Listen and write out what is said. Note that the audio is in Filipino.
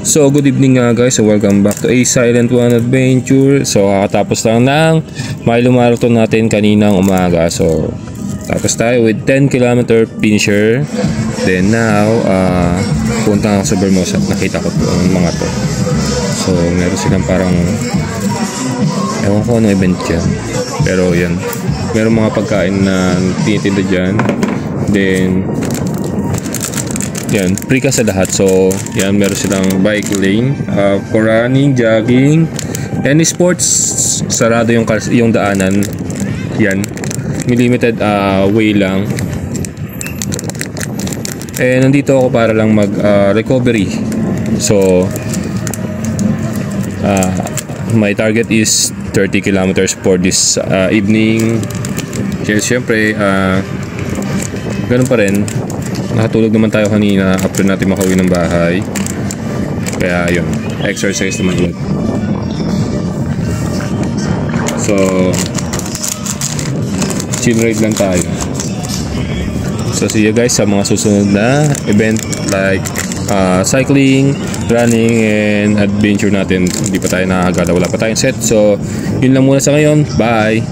So good evening nga guys, so welcome back to A Silent One Adventure. So kakatapos lang ng mile marathon natin kaninang umaga. So tapos tayo with 10 km finisher. Then now punta ako sa Vermos at nakita ko po ang mga to. So meron silang parang ewan ko anong event yan, pero yan, meron mga pagkain na tinitinda dyan. Then yan, free ka sa lahat. So yan, meron silang bike lane for running, jogging, any sports. Sarado yung daanan. Yan, limited way lang. Nandito ako para lang mag recovery. So my target is 30 kilometers for this evening. Siyempre ganun pa rin, nakatulog naman tayo kanina after natin makauwi ng bahay. Kaya yun, exercise naman ulit. So chill ride lang tayo. So see you guys sa mga susunod na event like cycling, running, and adventure natin. Hindi pa tayo nakagala, wala pa tayong set. So yun lang muna sa ngayon, bye.